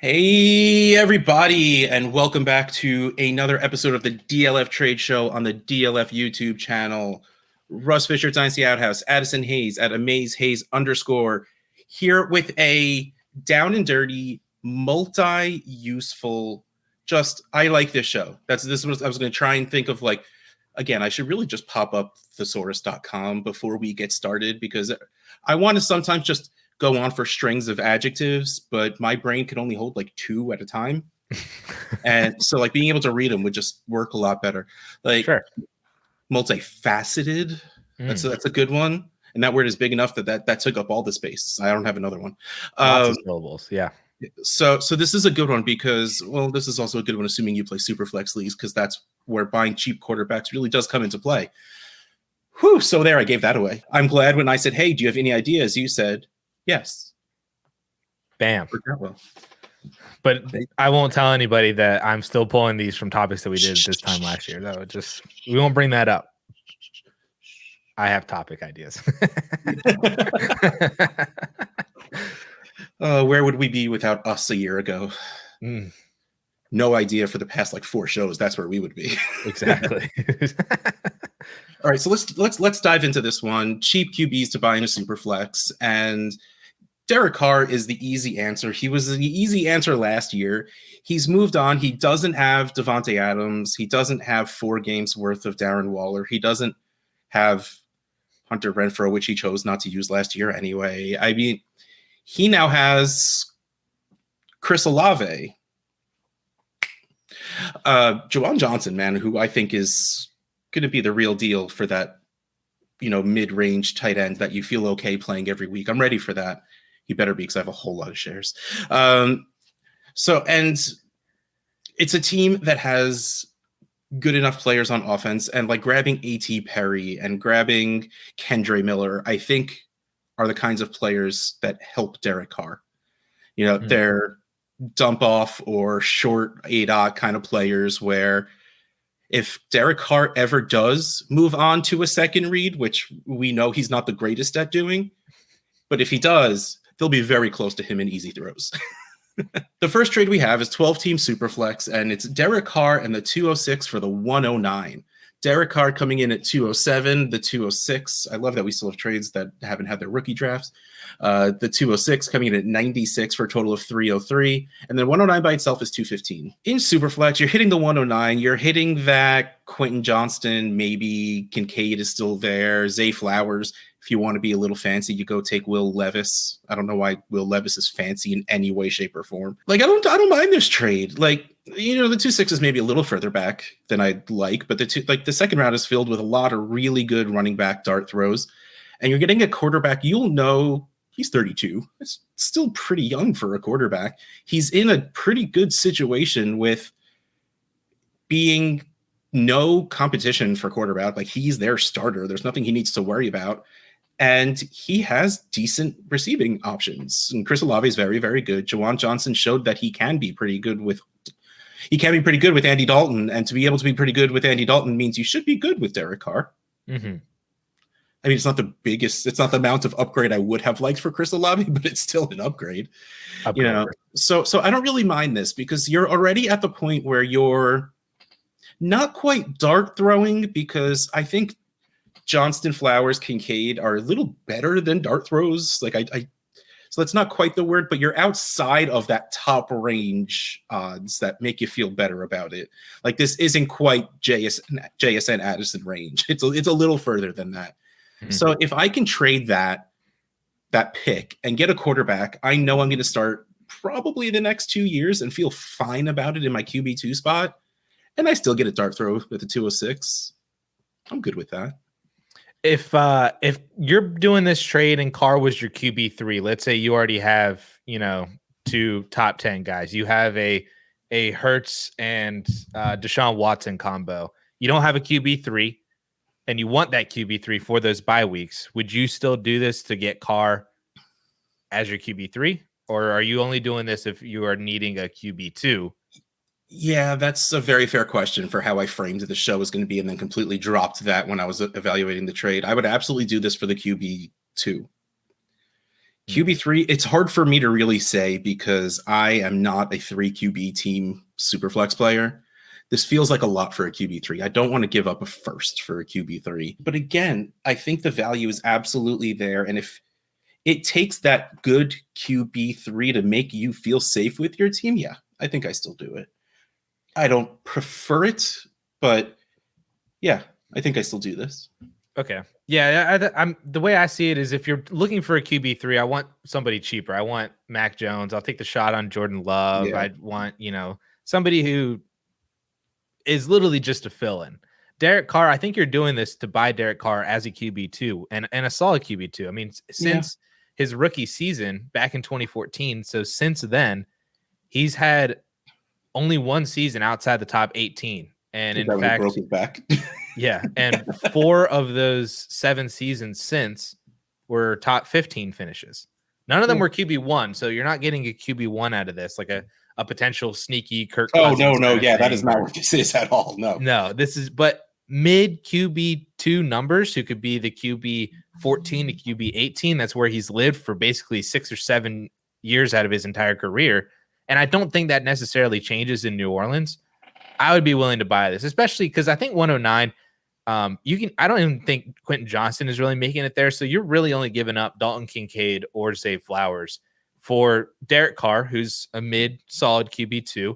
Hey, everybody, and welcome back to another episode of the DLF Trade Show on the DLF YouTube channel. Russ Fisher, Dynasty Outhouse, Addison Hayes at AmazeHayes_, here with a down and dirty, multi-useful, I like this show. This was I was going to try and think of again, I should really just pop up thesaurus.com before we get started because I want to sometimes just go on for strings of adjectives, but my brain can only hold two at a time. And so being able to read them would just work a lot better. Sure. Multifaceted. That's a good one. And that word is big enough that took up all the space. I don't have another one. Lots of syllables. Yeah. So this is a good one because, this is also a good one, assuming you play Superflex leagues, because that's where buying cheap quarterbacks really does come into play. Whew, so there, I gave that away. I'm glad when I said, hey, do you have any ideas? You said, yes. Bam. But I won't tell anybody that I'm still pulling these from topics that we did this time last year. Though we won't bring that up. I have topic ideas. Where would we be without us a year ago? No idea. For the past 4 shows, that's where we would be. Exactly. All right, so let's dive into this one. Cheap QBs to buy in a Superflex, and Derek Carr is the easy answer. He was the easy answer last year. He's moved on. He doesn't have Devontae Adams. He doesn't have 4 games worth of Darren Waller. He doesn't have Hunter Renfrow, which he chose not to use last year anyway. I mean, he now has Chris Olave. Juwan Johnson, man, who I think is going to be the real deal for that, mid-range tight end that you feel okay playing every week. I'm ready for that. He better be, because I have a whole lot of shares. And it's a team that has good enough players on offense, and grabbing A.T. Perry and grabbing Kendre Miller, I think, are the kinds of players that help Derek Carr. They're dump off or short ADOT kind of players where if Derek Carr ever does move on to a second read, which we know he's not the greatest at doing, but if he does, they'll be very close to him in easy throws. The first trade we have is 12-team Superflex, and it's Derek Carr and the 206 for the 109. Derek Carr coming in at 207, the 206. I love that we still have trades that haven't had their rookie drafts. The 206 coming in at 96 for a total of 303. And then 109 by itself is 215. In Superflex, you're hitting the 109. You're hitting that Quentin Johnston, maybe Kincaid is still there, Zay Flowers. If you want to be a little fancy, you go take Will Levis. I don't know why Will Levis is fancy in any way, shape, or form. I don't mind this trade. The 2-6 is maybe a little further back than I'd like, but the second round is filled with a lot of really good running back dart throws, and you're getting a quarterback. You'll know he's 32. It's still pretty young for a quarterback. He's in a pretty good situation with being no competition for quarterback. He's their starter. There's nothing he needs to worry about. And he has decent receiving options. And Chris Olave is very, very good. Juwan Johnson showed that he can be pretty good with Andy Dalton. And to be able to be pretty good with Andy Dalton means you should be good with Derek Carr. Mm-hmm. I mean, it's not the amount of upgrade I would have liked for Chris Olave, but it's still an upgrade. So I don't really mind this because you're already at the point where you're not quite dart throwing, because I think Johnston, Flowers, Kincaid are a little better than dart throws. So that's not quite the word, but you're outside of that top range odds that make you feel better about it. This isn't quite JSN Addison range. It's a little further than that. Mm-hmm. So if I can trade that pick and get a quarterback, I know I'm going to start probably the next 2 years and feel fine about it in my QB2 spot. And I still get a dart throw with the 206. I'm good with that. If you're doing this trade and Carr was your QB3, let's say you already have, 2 top 10 guys. You have a Hurts and Deshaun Watson combo. You don't have a QB3, and you want that QB3 for those bye weeks. Would you still do this to get Carr as your QB3? Or are you only doing this if you are needing a QB2? Yeah, that's a very fair question for how I framed the show was going to be, and then completely dropped that when I was evaluating the trade. I would absolutely do this for the QB2. QB3, it's hard for me to really say because I am not a 3 QB team superflex player. This feels like a lot for a QB3. I don't want to give up a first for a QB3. But again, I think the value is absolutely there. And if it takes that good QB3 to make you feel safe with your team, yeah, I think I still do it. I don't prefer it, but yeah, I think I still do this. Okay. Yeah, I'm the way I see it is if you're looking for a QB3, I want somebody cheaper. I want Mac Jones. I'll take the shot on Jordan Love. Yeah. I'd want, somebody who is literally just a fill-in. Derek Carr, I think you're doing this to buy Derek Carr as a QB2 and a solid QB2. I mean, since his rookie season back in 2014, so since then, he's had only one season outside the top 18. And in fact, broke his back. yeah, and 4 of those 7 seasons since were top 15 finishes. None of them were QB1, so you're not getting a QB1 out of this, like a potential sneaky Kirk Cousins. Oh, no, yeah, that is not what this is at all. No, this is but mid QB2 numbers, who could be the QB 14 to QB 18. That's where he's lived for basically 6 or 7 years out of his entire career, and I don't think that necessarily changes in New Orleans. I would be willing to buy this, especially because I think 109. I don't even think Quentin Johnston is really making it there. So you're really only giving up Dalton Kincaid or Zay Flowers for Derek Carr, who's a mid solid QB2.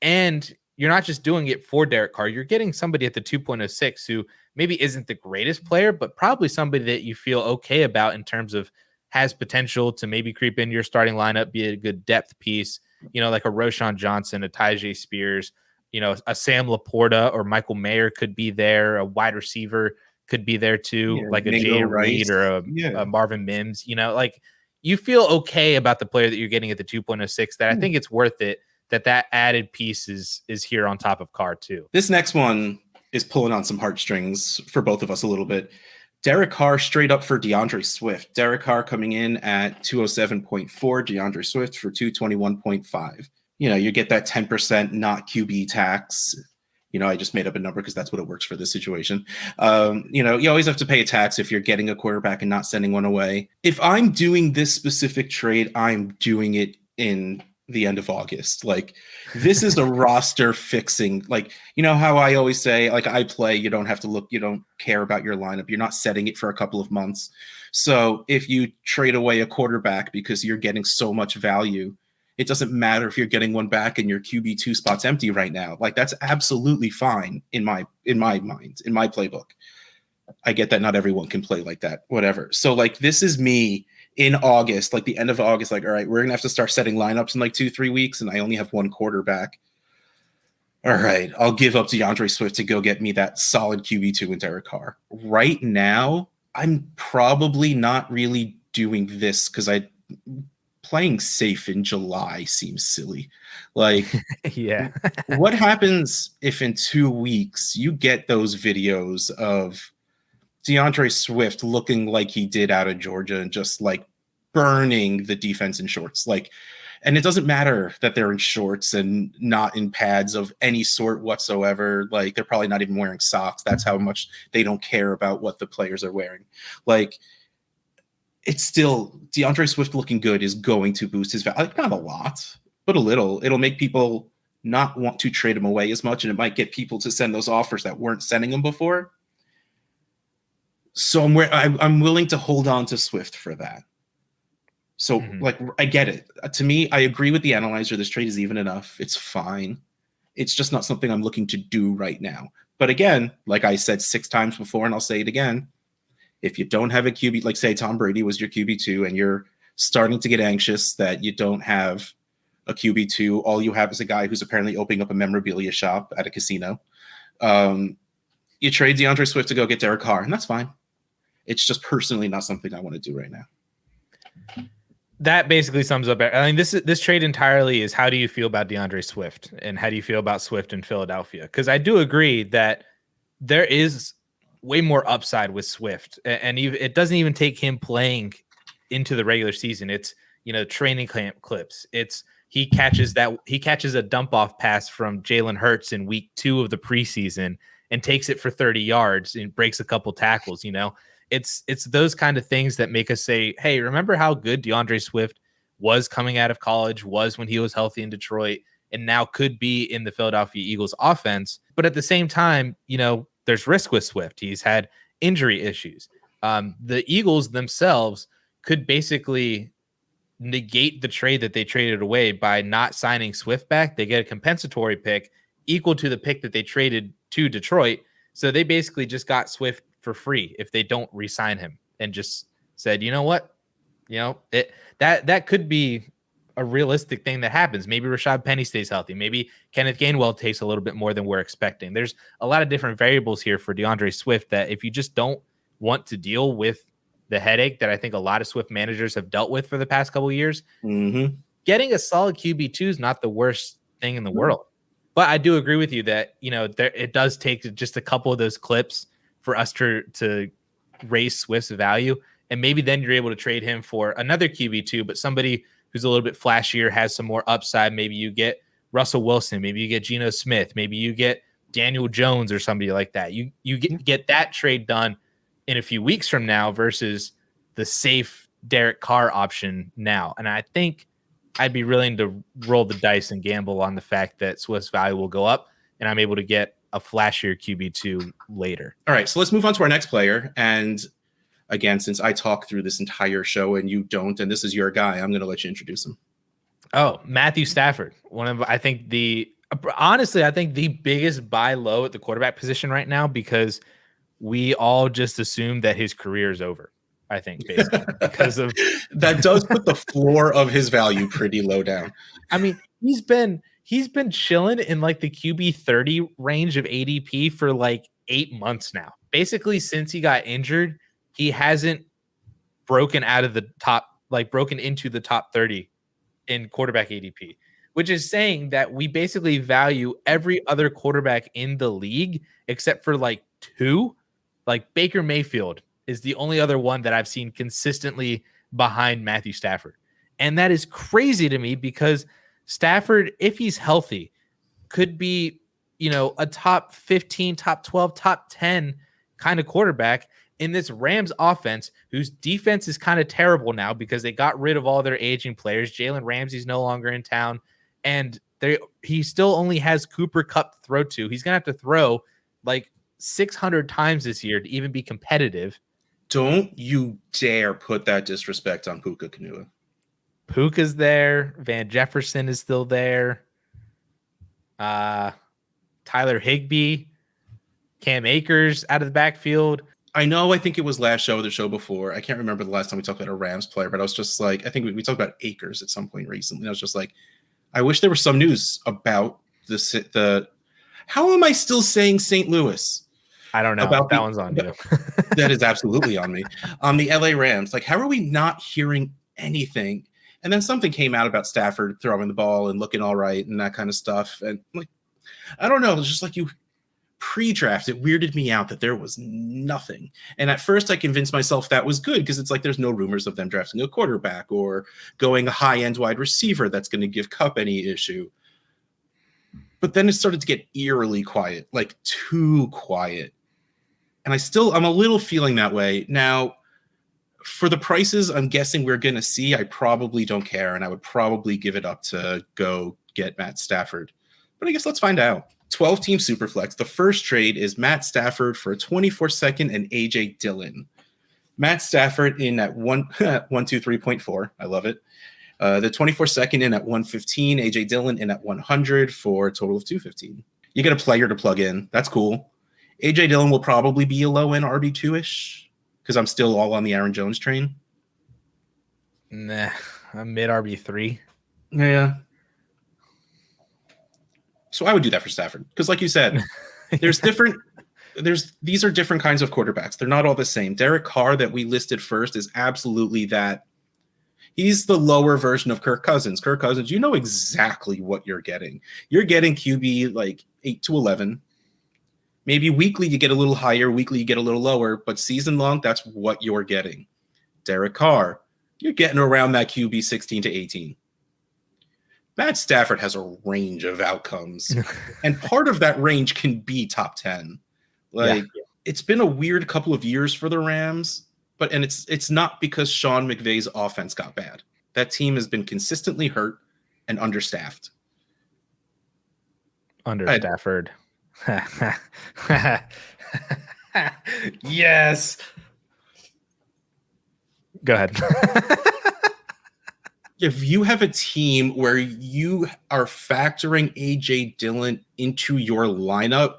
And you're not just doing it for Derek Carr. You're getting somebody at the 2.06 who maybe isn't the greatest player, but probably somebody that you feel okay about in terms of has potential to maybe creep into your starting lineup, be a good depth piece, like a Roshan Johnson, a Tyjae Spears, a Sam Laporta or Michael Mayer could be there. A wide receiver could be there too, like a Jay Reed or a Marvin Mims. Like you feel okay about the player that you're getting at the 2.06. That I think it's worth it. That added piece is here on top of Carr too. This next one is pulling on some heartstrings for both of us a little bit. Derek Carr straight up for DeAndre Swift. Derek Carr coming in at 207.4. DeAndre Swift for 221.5. You get that 10% not QB tax. I just made up a number because that's what it works for this situation. You always have to pay a tax if you're getting a quarterback and not sending one away. If I'm doing this specific trade, I'm doing it in the end of August. Like, this is a roster fixing. Like, how I always say, like, I play, you don't have to look, you don't care about your lineup. You're not setting it for a couple of months. So if you trade away a quarterback because you're getting so much value, it doesn't matter if you're getting one back and your QB2 spot's empty right now. Like, that's absolutely fine in my mind, in my playbook. I get that not everyone can play like that, whatever. So, like, this is me in August, like the end of August, like, all right, we're going to have to start setting lineups in like 2-3 weeks, and I only have one quarterback. All right, I'll give up DeAndre Swift to go get me that solid QB2 in Derek Carr. Right now, I'm probably not really doing this because playing safe in July seems silly. Like, yeah. What happens if in 2 weeks you get those videos of DeAndre Swift looking like he did out of Georgia and just like burning the defense in shorts? Like, and it doesn't matter that they're in shorts and not in pads of any sort whatsoever. Like, they're probably not even wearing socks. That's how much they don't care about what the players are wearing. Like, it's still DeAndre Swift looking good is going to boost his value. Like, not a lot, but a little. It'll make people not want to trade him away as much, and it might get people to send those offers that weren't sending him before. So I'm willing to hold on to Swift for that. So, like, I get it. To me, I agree with the analyzer. This trade is even enough. It's fine. It's just not something I'm looking to do right now. But again, like I said 6 times before, and I'll say it again, if you don't have a QB, like say Tom Brady was your QB2 and you're starting to get anxious that you don't have a QB2, all you have is a guy who's apparently opening up a memorabilia shop at a casino. You trade DeAndre Swift to go get Derek Carr, and that's fine. It's just personally not something I want to do right now. That basically sums up. I mean, this trade entirely is how do you feel about DeAndre Swift and how do you feel about Swift in Philadelphia? Because I do agree that there is way more upside with Swift, and it doesn't even take him playing into the regular season. It's training camp clips. It's he catches a dump off pass from Jalen Hurts in week 2 of the preseason and takes it for 30 yards and breaks a couple tackles. It's those kind of things that make us say, hey, remember how good DeAndre Swift was coming out of college, was when he was healthy in Detroit, and now could be in the Philadelphia Eagles offense. But at the same time, there's risk with Swift. He's had injury issues. The Eagles themselves could basically negate the trade that they traded away by not signing Swift back. They get a compensatory pick equal to the pick that they traded to Detroit. So they basically just got Swift for free if they don't re-sign him, and just said, you know what? That could be a realistic thing that happens. Maybe Rashad Penny stays healthy. Maybe Kenneth Gainwell takes a little bit more than we're expecting. There's a lot of different variables here for DeAndre Swift that if you just don't want to deal with the headache that I think a lot of Swift managers have dealt with for the past couple of years, getting a solid QB2 is not the worst thing in the world. But I do agree with you that, it does take just a couple of those clips for us to raise Swift's value. And maybe then you're able to trade him for another QB2, but somebody who's a little bit flashier, has some more upside. Maybe you get Russell Wilson. Maybe you get Geno Smith. Maybe you get Daniel Jones or somebody like that. You get that trade done in a few weeks from now versus the safe Derek Carr option now. And I think I'd be willing to roll the dice and gamble on the fact that Swift's value will go up and I'm able to get a flashier QB2 later. All right, so let's move on to our next player. And again, since I talk through this entire show and you don't, and this is your guy, I'm going to let you introduce him. Oh, Matthew Stafford. I think the biggest buy low at the quarterback position right now, because we all just assume that his career is over. I think basically because of that does put the floor of his value pretty low down. I mean, he's been chilling in like the QB 30 range of ADP for like 8 months now. Basically, since he got injured, he hasn't broken into the top 30 in quarterback ADP, which is saying that we basically value every other quarterback in the league except for like 2. Like Baker Mayfield is the only other one that I've seen consistently behind Matthew Stafford. And that is crazy to me because Stafford, if he's healthy, could be, a top 15, top 12, top 10 kind of quarterback in this Rams offense, whose defense is kind of terrible now because they got rid of all their aging players. Jalen Ramsey's no longer in town, and he still only has Cooper Kupp to throw to. He's going to have to throw like 600 times this year to even be competitive. Don't you dare put that disrespect on Puka Nacua. Puka's there. Van Jefferson is still there. Tyler Higbee, Cam Akers out of the backfield. I know, I think it was last show or the show before. I can't remember the last time we talked about a Rams player, but I was just like, I think we talked about Akers at some point recently. I was just like, I wish there was some news about how am I still saying St. Louis? I don't know. That one's on you. That is absolutely on me. On the LA Rams. Like, how are we not hearing anything? And then something came out about Stafford throwing the ball and looking all right and that kind of stuff. And like, I don't know. It's just like you pre-draft, it weirded me out that there was nothing. And at first I convinced myself that was good because it's like there's no rumors of them drafting a quarterback or going a high-end wide receiver that's going to give Kupp any issue. But then it started to get eerily quiet, like too quiet. And I'm a little feeling that way. Now, for the prices I'm guessing we're going to see, I probably don't care, and I would probably give it up to go get Matt Stafford. But I guess let's find out. 12-team Superflex. The first trade is Matt Stafford for a 24-second and A.J. Dillon. Matt Stafford in at 123.4. I love it. The 24-second in at 115. A.J. Dillon in at 100 for a total of 215. You get a player to plug in. That's cool. A.J. Dillon will probably be a low-end RB2-ish because I'm still all on the Aaron Jones train. Nah, I'm mid RB3. Yeah. So I would do that for Stafford because, like you said, these are different kinds of quarterbacks. They're not all the same. Derek Carr that we listed first is absolutely that. He's the lower version of Kirk Cousins. Kirk Cousins, you know exactly what you're getting. You're getting QB like 8 to 11. Maybe weekly you get a little higher, weekly you get a little lower, but season long, that's what you're getting. Derek Carr, you're getting around that QB 16 to 18. Matt Stafford has a range of outcomes, and part of that range can be top 10. it's been a weird couple of years for the Rams, and it's not because Sean McVay's offense got bad. That team has been consistently hurt and understaffed. Under Stafford. Yes. Go ahead. If you have a team where you are factoring AJ Dillon into your lineup,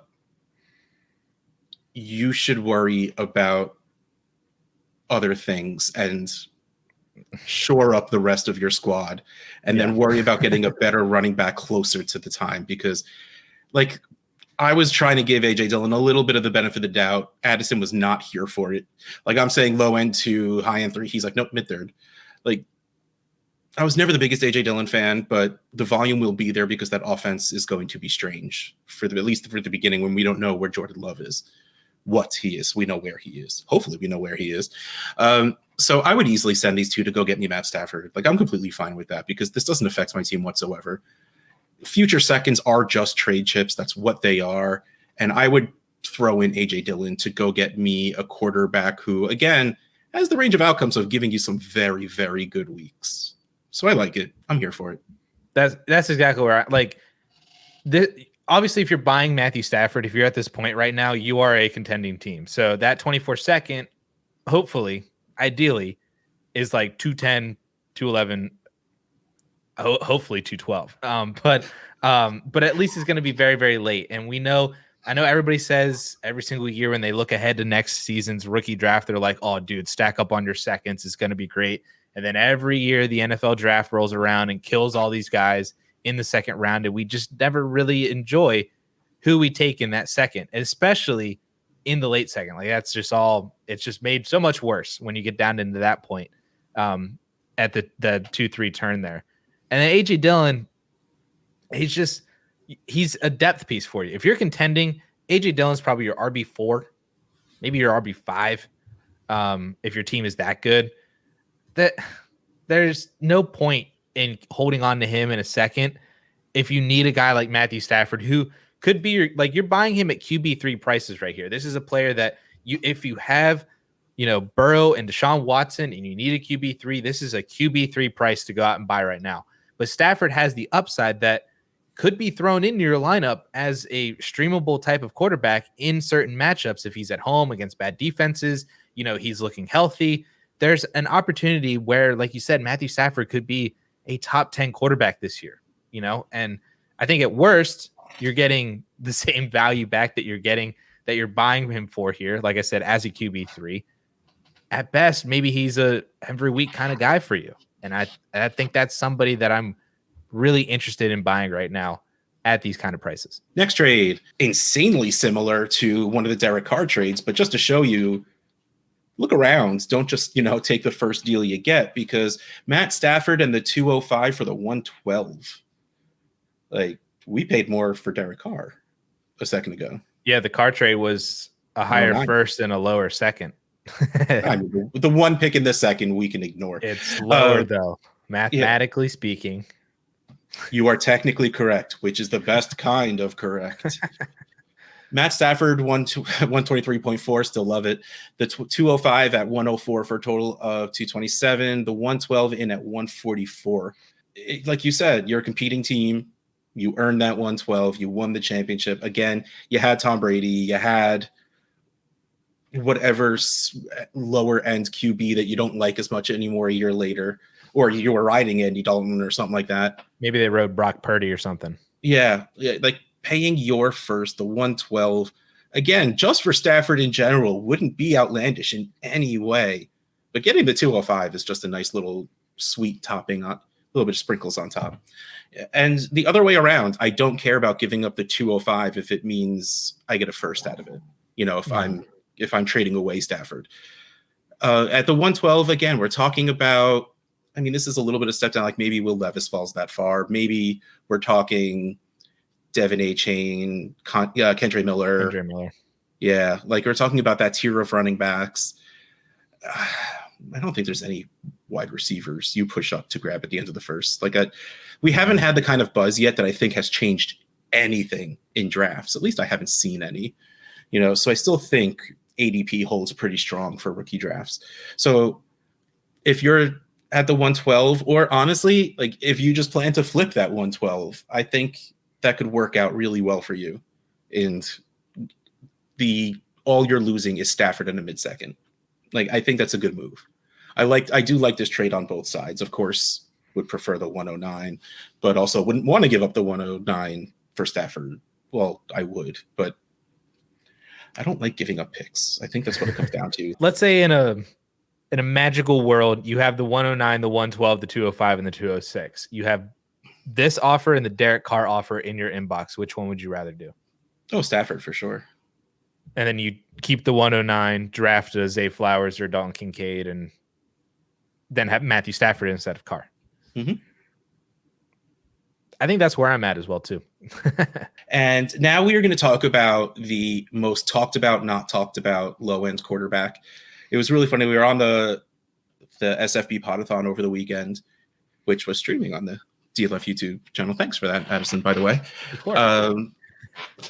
you should worry about other things and shore up the rest of your squad, and then worry about getting a better running back closer to the time. Because, like, I was trying to give AJ Dillon a little bit of the benefit of the doubt. Addison was not here for it. Like, I'm saying low end to high end 3. He's like, nope, mid third. Like, I was never the biggest AJ Dillon fan, but the volume will be there because that offense is going to be strange at least for the beginning, when we don't know where Jordan Love is, what he is. We know where he is. Hopefully we know where he is. So I would easily send these two to go get me Matt Stafford. Like, I'm completely fine with that because this doesn't affect my team whatsoever. Future seconds are just trade chips. That's what they are. And I would throw in AJ Dillon to go get me a quarterback who, again, has the range of outcomes of giving you some very, very good weeks. So I like it. I'm here for it. That's exactly where obviously, if you're buying Matthew Stafford, if you're at this point right now, you are a contending team. So that 24-second, hopefully, ideally, is like 210, 211, hopefully 212. But at least it's going to be very, very late. And I know everybody says every single year when they look ahead to next season's rookie draft, they're like, oh, dude, stack up on your seconds. It's going to be great. And then every year the NFL draft rolls around and kills all these guys in the second round. And we just never really enjoy who we take in that second, especially in the late second. Like, that's just it's just made so much worse when you get down into that point at the 2-3 turn there. And then AJ Dillon, he's a depth piece for you. If you're contending, AJ Dillon's probably your RB4, maybe your RB5. If your team is that good, that there's no point in holding on to him in a second. If you need a guy like Matthew Stafford, who could be you're buying him at QB3 prices right here. This is a player that if you have, Burrow and Deshaun Watson and you need a QB3, this is a QB3 price to go out and buy right now. But Stafford has the upside that could be thrown into your lineup as a streamable type of quarterback in certain matchups. If he's at home against bad defenses, he's looking healthy. There's an opportunity where, like you said, Matthew Stafford could be a top 10 quarterback this year, and I think at worst, you're getting the same value back that you're buying him for here. Like I said, as a QB3, at best, maybe he's a every week kind of guy for you. And I think that's somebody that I'm really interested in buying right now at these kind of prices. Next trade, insanely similar to one of the Derek Carr trades, but just to show you, look around. Don't just, take the first deal you get, because Matt Stafford and the 205 for the 112. Like, we paid more for Derek Carr a second ago. Yeah, the Carr trade was a higher first and a lower second. I mean, the one pick in the second we can ignore. It's lower though, mathematically speaking. You are technically correct, which is the best kind of correct. Matt Stafford, 123.4, still love it. The 205 at 104 for a total of 227. The 112 in at 144. Like you said, you're a competing team. You earned that 112. You won the championship. Again, you had Tom Brady. You had whatever lower end QB that you don't like as much anymore a year later, or you were riding Andy Dalton or something like that. Maybe they rode Brock Purdy or something. Yeah, like paying your first, the 112, again, just for Stafford in general, wouldn't be outlandish in any way. But getting the 205 is just a nice little sweet topping, on a little bit of sprinkles on top. And the other way around, I don't care about giving up the 205 if it means I get a first out of it. If I'm trading away Stafford. At the 112, again, we're talking about, this is a little bit of step down, like maybe Will Levis falls that far. Maybe we're talking Devin A-Chain, Kendre Miller. Yeah, like we're talking about that tier of running backs. I don't think there's any wide receivers you push up to grab at the end of the first. We haven't had the kind of buzz yet that I think has changed anything in drafts. At least I haven't seen any. So I still think ADP holds pretty strong for rookie drafts. So if you're at the 112, or honestly, like if you just plan to flip that 112, I think that could work out really well for you. And all you're losing is Stafford in a mid-second. Like, I think that's a good move. I do like this trade on both sides. Of course, would prefer the 109, but also wouldn't want to give up the 109 for Stafford. Well, I would, but I don't like giving up picks. I think that's what it comes down to. Let's say in a magical world, you have the 109, the 112, the 205, and the 206. You have this offer and the Derek Carr offer in your inbox. Which one would you rather do? Oh, Stafford for sure. And then you keep the 109, draft a Zay Flowers or Dalton Kincaid, and then have Matthew Stafford instead of Carr. Mm-hmm. I think that's where I'm at as well, too. And now we are going to talk about the most talked about, not talked about low-end quarterback. It was really funny. We were on the SFB Podathon over the weekend, which was streaming on the DLF YouTube channel. Thanks for that, Addison, by the way. Of course.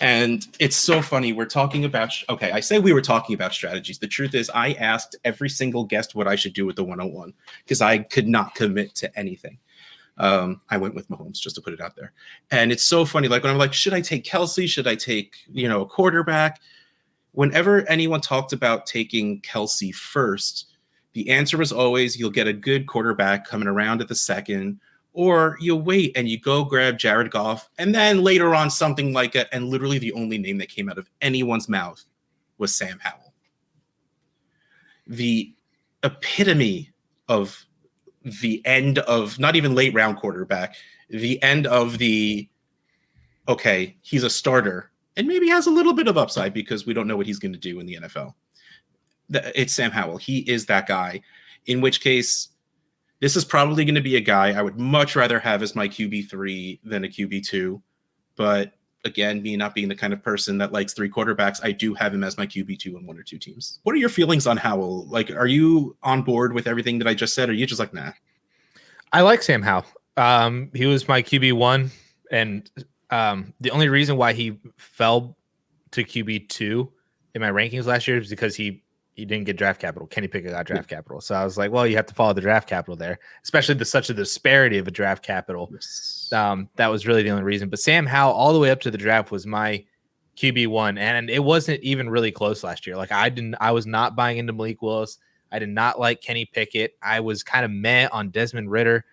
And it's so funny. We're talking about, okay, I say we were talking about strategies. The truth is I asked every single guest what I should do with the 101 because I could not commit to anything. I went with Mahomes just to put it out there. And it's so funny. Like when I'm like, should I take Kelsey? Should I take, a quarterback? Whenever anyone talked about taking Kelsey first, the answer was always you'll get a good quarterback coming around at the second, or you'll wait and you go grab Jared Goff, and then later on something like it. And literally the only name that came out of anyone's mouth was Sam Howell. The epitome of the end of not even late round quarterback, the end of okay, he's a starter and maybe has a little bit of upside because we don't know what he's going to do in the NFL. It's Sam Howell. He is that guy, in which case this is probably going to be a guy I would much rather have as my QB3 than a QB2. But again, me not being the kind of person that likes three quarterbacks, I do have him as my QB2 on one or two teams. What are your feelings on Howell? Like, are you on board with everything that I just said? Or are you just like, nah? I like Sam Howell. He was my QB1. And the only reason why he fell to QB2 in my rankings last year is because he didn't get draft capital. Kenny Pickett got draft capital. So I was like, well, you have to follow the draft capital there, especially such a disparity of a draft capital. Yes. That was really the only reason. But Sam Howell, all the way up to the draft, was my QB1. And it wasn't even really close last year. Like I was not buying into Malik Willis. I did not like Kenny Pickett. I was kind of meh on Desmond Ritter.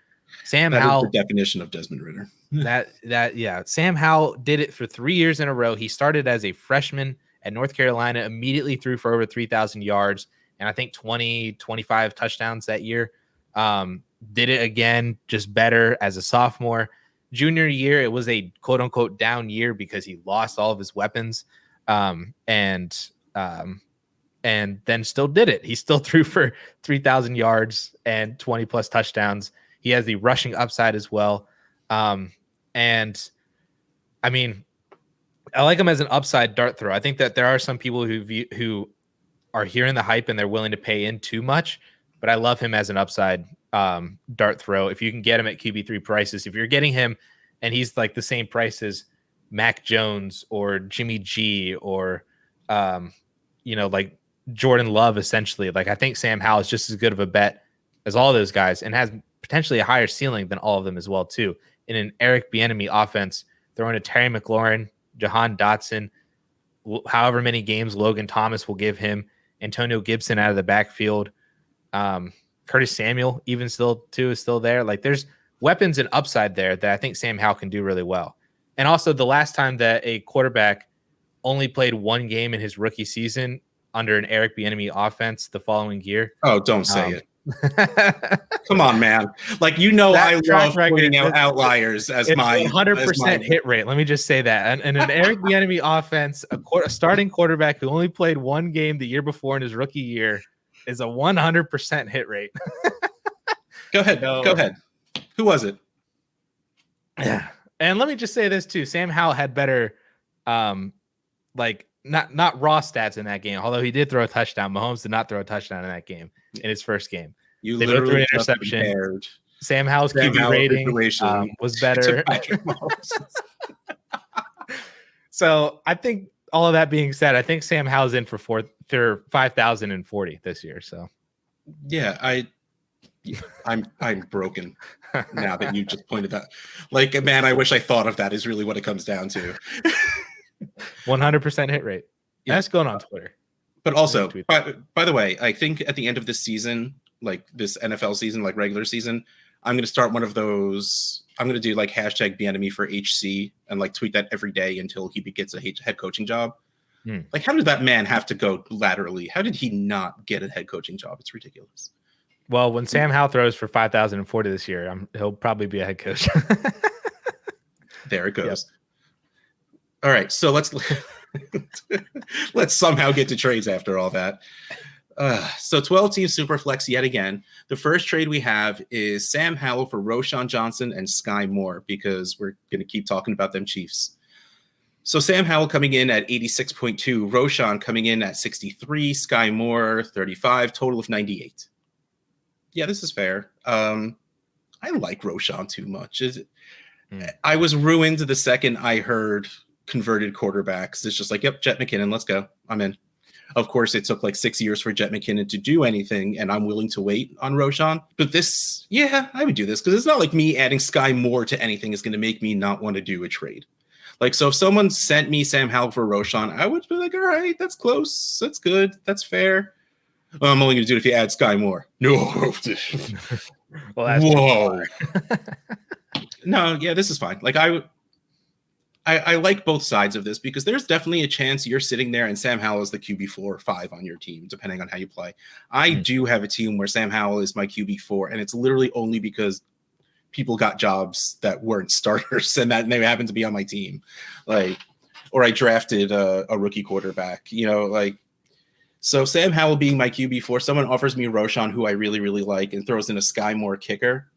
Sam Howell, is the definition of Desmond Ritter. Yeah. Sam Howell did it for 3 years in a row. He started as a freshman at North Carolina, immediately threw for over 3,000 yards and I think 25 touchdowns that year. Did it again, just better as a sophomore. Junior year, it was a quote unquote down year because he lost all of his weapons. And then still did it. He still threw for 3,000 yards and 20 plus touchdowns. He has the rushing upside as well. And I mean, I like him as an upside dart throw. I think that there are some people who are hearing the hype and they're willing to pay in too much, but I love him as an upside dart throw. If you can get him at QB3 prices, if you're getting him and he's like the same price as Mac Jones or Jimmy G or, like Jordan Love, essentially, like I think Sam Howell is just as good of a bet as all those guys and has potentially a higher ceiling than all of them as well, too. In an Eric Bieniemy offense, throwing to Terry McLaurin, Jahan Dotson, however many games Logan Thomas will give him, Antonio Gibson out of the backfield, Curtis Samuel even still too is still there. Like there's weapons and upside there that I think Sam Howell can do really well. And also the last time that a quarterback only played one game in his rookie season under an Eric Bieniemy offense the following year. Oh, don't say it. Come on, man. Like, I love pointing out outliers as my 100% hit rate. Let me just say that. And an Eric Bieniemy offense, a starting quarterback who only played one game the year before in his rookie year is a 100% hit rate. Go ahead. Go ahead. Who was it? Yeah. And let me just say this too. Sam Howell had better, not raw stats in that game, although he did throw a touchdown. Mahomes did not throw a touchdown in that game in his first game. You they literally threw an interception. Sam Howell's QB rating was better. So I think all of that being said, I think Sam Howell's in for for 5,040 this year. So yeah, I'm broken now that you just pointed that. Like, man, I wish I thought of that is really what it comes down to. 100% hit rate. Yeah. That's going on Twitter. But also, by the way, I think at the end of this season, like this NFL season, like regular season, I'm going to start one of those. I'm going to do like hashtag Bieniemy for HC and like tweet that every day until he gets a head coaching job. Like, how did that man have to go laterally? How did he not get a head coaching job? It's ridiculous. Well, when Sam Howell throws for 5,040 this year, he'll probably be a head coach. There it goes. Yep. All right, so let's somehow get to trades after all that. So 12-team Superflex yet again. The first trade we have is Sam Howell for Roschon Johnson and Sky Moore, because we're going to keep talking about them Chiefs. So Sam Howell coming in at 86.2, Roschon coming in at 63, Sky Moore 35, total of 98. Yeah, this is fair. I like Roschon too much. I was ruined the second I heard converted quarterbacks. It's just like, yep, Jet McKinnon, let's go. I'm in. Of course, it took like 6 years for Jet McKinnon to do anything, and I'm willing to wait on Roschon. But this, yeah, I would do this, because it's not like me adding Sky Moore to anything is going to make me not want to do a trade. Like, so if someone sent me Sam Howell for Roschon, I would be like, all right, that's close. That's good. That's fair. I'm only going to do it if you add Sky Moore. No. Well, that's whoa. No, yeah, this is fine. Like, I like both sides of this, because there's definitely a chance you're sitting there and Sam Howell is the QB4 or 5 on your team, depending on how you play. I do have a team where Sam Howell is my QB4, and it's literally only because people got jobs that weren't starters and that they happened to be on my team. Like, or I drafted a rookie quarterback, like. So Sam Howell being my QB4, someone offers me Roschon, who I really, really like, and throws in a Sky Moore kicker.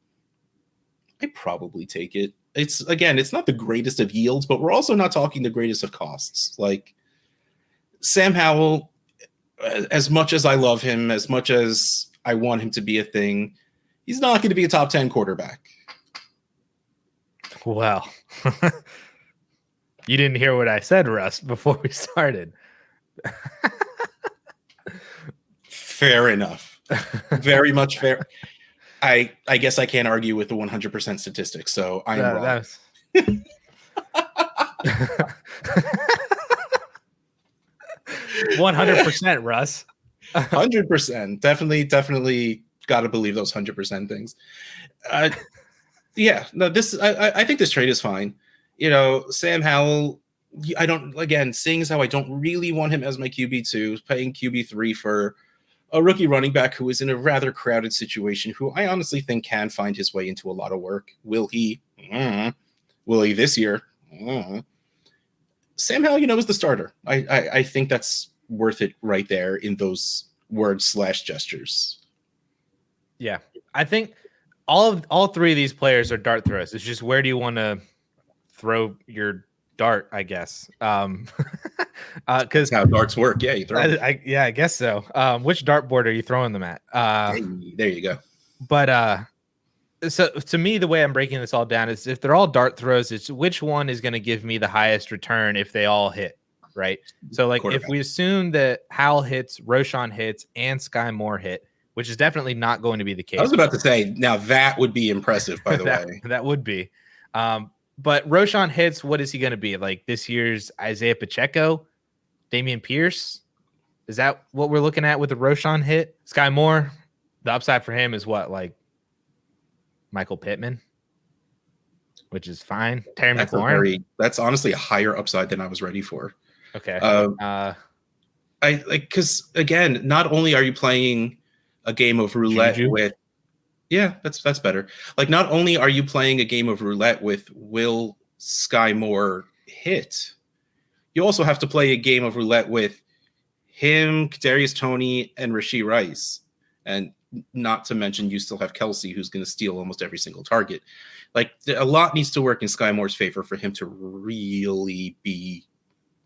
I probably take it. It's not the greatest of yields, but we're also not talking the greatest of costs. Like, Sam Howell, as much as I love him, as much as I want him to be a thing, he's not going to be a top 10 quarterback. Well, you didn't hear what I said, Russ, before we started. Fair enough. Very much fair. I guess I can't argue with the 100% statistics, so I am wrong. 100%, Russ. 100%. Definitely got to believe those 100% things. Yeah, no, I think this trade is fine. Sam Howell, seeing as how I don't really want him as my QB2, paying QB3 for a rookie running back who is in a rather crowded situation, who I honestly think can find his way into a lot of work. Will he? Will he this year? Sam Howell, is the starter. I think that's worth it right there in those words/gestures. Yeah, I think all three of these players are dart throws. It's just, where do you want to throw your dart, I guess. Because how darts work. Yeah, you throw them. I guess so. Which dartboard are you throwing them at? There you go. But so to me, the way I'm breaking this all down is, if they're all dart throws, it's which one is going to give me the highest return if they all hit, right? So like, if we assume that Howell hits, Roschon hits, and Sky Moore hit, which is definitely not going to be the case. I was about to say, now that would be impressive, by the way. That would be. But Roschon hits, what is he going to be? Like this year's Isaiah Pacheco, Dameon Pierce? Is that what we're looking at with the Roschon hit? Sky Moore, the upside for him is what? Like Michael Pittman, which is fine. Terry McLaurin. That's honestly a higher upside than I was ready for. Okay. Because again, not only are you playing a game of roulette with, yeah, that's better. Like, not only are you playing a game of roulette with will Sky Moore hit, you also have to play a game of roulette with him, Kadarius Toney, and Rashee Rice. And not to mention, you still have Kelsey, who's going to steal almost every single target. Like, a lot needs to work in Sky Moore's favor for him to really be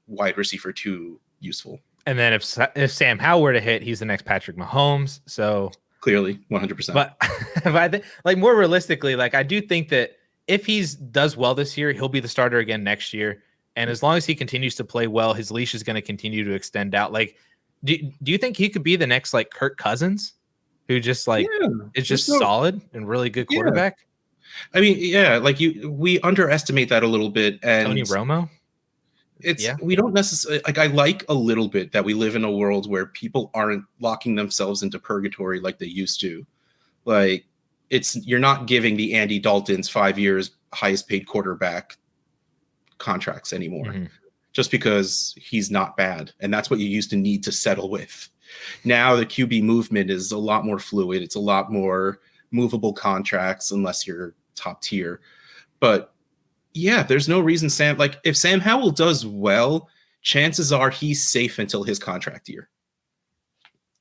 wide receiver 2 useful. And then if Sam Howell were to hit, he's the next Patrick Mahomes. So clearly 100%. But if I like, more realistically, like, I do think that if he does well this year, he'll be the starter again next year. And as long as he continues to play well, his leash is going to continue to extend out. Like, Do you think he could be the next like Kirk Cousins, who just like is just solid and really good quarterback? I mean, yeah, like we underestimate that a little bit, and Tony Romo. We don't necessarily like. I like a little bit that we live in a world where people aren't locking themselves into purgatory like they used to. Like you're not giving the Andy Daltons 5 years highest paid quarterback contracts anymore, just because he's not bad, and that's what you used to need to settle with. Now the QB movement is a lot more fluid. It's a lot more movable contracts unless you're top tier. But yeah, there's no reason if Sam Howell does well, chances are he's safe until his contract year.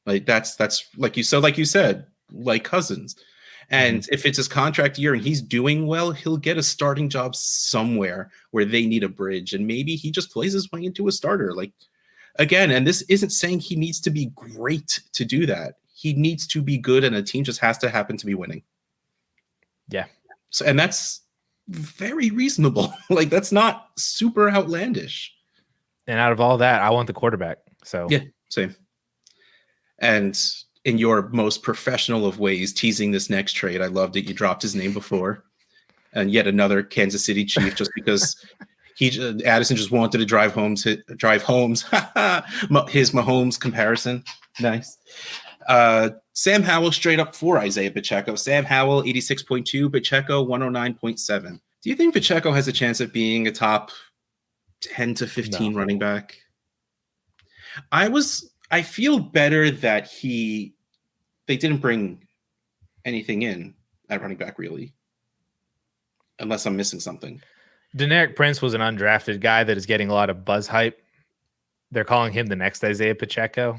Like that's like you said, like Cousins. And if it's his contract year and he's doing well, he'll get a starting job somewhere where they need a bridge, and maybe he just plays his way into a starter. Like again, and this isn't saying he needs to be great to do that. He needs to be good, and a team just has to happen to be winning. Yeah. So, and that's very reasonable. Like that's not super outlandish. And out of all that, I want the quarterback. So yeah, same. And in your most professional of ways, teasing this next trade, I loved it. You dropped his name before, and yet another Kansas City Chief, just because Addison just wanted to drive homes. His Mahomes comparison. Nice. Sam Howell straight up for Isaiah Pacheco. Sam Howell 86.2, Pacheco 109.7. Do you think Pacheco has a chance of being a top 10 to 15 running back? I feel better that they didn't bring anything in at running back, really, unless I'm missing something. Derek Prince was an undrafted guy that is getting a lot of buzz hype. They're calling him the next Isaiah Pacheco.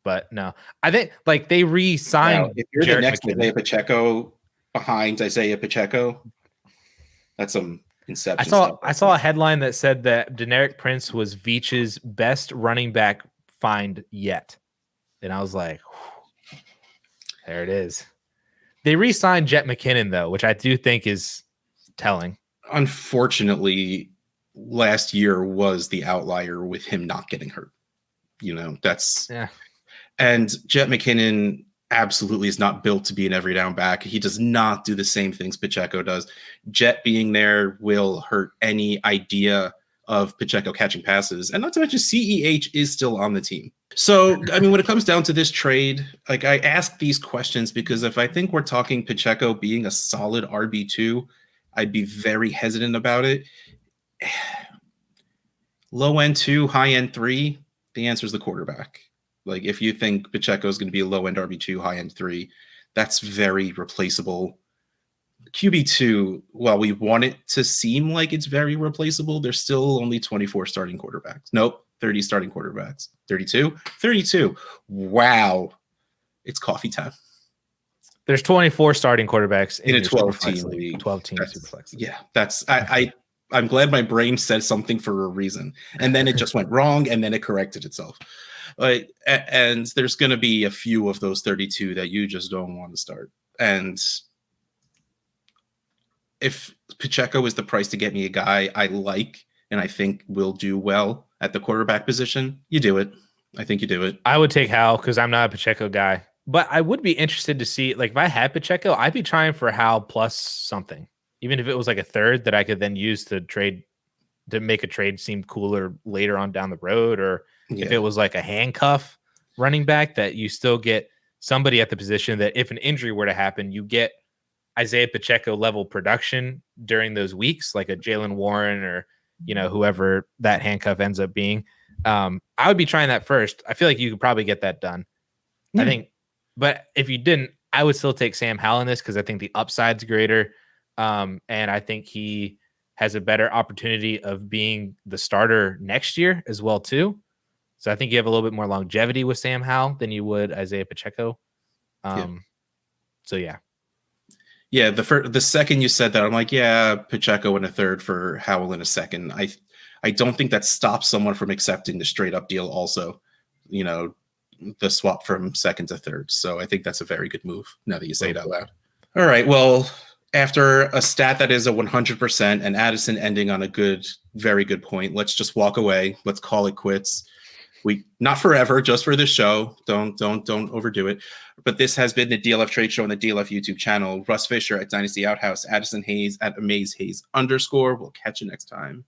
But no, I think like they re-signed. If you're the next Isaiah Pacheco behind Isaiah Pacheco, that's some inception. I saw a headline that said that Derek Prince was Veach's best running back find yet, and I was like, there it is. They re-signed Jet McKinnon though, which I do think is telling. Unfortunately, last year was the outlier with him not getting hurt. And Jet McKinnon absolutely is not built to be an every down back. He does not do the same things Pacheco does. Jet being there will hurt any idea of Pacheco catching passes. And not to mention CEH is still on the team. So, I mean, when it comes down to this trade, like I ask these questions because if I think we're talking Pacheco being a solid RB2, I'd be very hesitant about it. Low end 2, high end 3, the answer is the quarterback. Like if you think Pacheco is going to be a low end RB2, high end 3, that's very replaceable. QB2, while we want it to seem like it's very replaceable, there's still only 24 starting quarterbacks. Nope, 30 starting quarterbacks. 32? 32. Wow. It's coffee time. There's 24 starting quarterbacks in a 12-team league. 12-team Superflex. Yeah, that's I'm glad my brain said something for a reason, and then it just went wrong, and then it corrected itself. And there's going to be a few of those 32 that you just don't want to start. And if Pacheco is the price to get me a guy I like and I think will do well at the quarterback position, you do it. I think you do it. I would take Howell because I'm not a Pacheco guy. But I would be interested to see, like, if I had Pacheco, I'd be trying for Howell plus something, even if it was like a third that I could then use to trade to make a trade seem cooler later on down the road, or if it was like a handcuff running back that you still get somebody at the position that if an injury were to happen, you get Isaiah Pacheco level production during those weeks, like a Jalen Warren or whoever that handcuff ends up being. I would be trying that first. I feel like you could probably get that done. I think. But if you didn't, I would still take Sam Howell in this because I think the upside's greater. And I think he has a better opportunity of being the starter next year as well, too. So I think you have a little bit more longevity with Sam Howell than you would Isaiah Pacheco. So, yeah. Yeah, the second you said that, I'm like, yeah, Pacheco in a third for Howell in a second. I don't think that stops someone from accepting the straight up deal also, the swap from second to third. So I think that's a very good move now that you say it out loud. All right. Well, after a stat that is a 100% and Addison ending on a very good point, let's just walk away. Let's call it quits. We not forever, just for this show. Don't overdo it. But this has been the DLF Trade Show on the DLF YouTube channel. Russ Fisher at Dynasty Outhouse, Addison Hayes at AmazeHayes_. We'll catch you next time.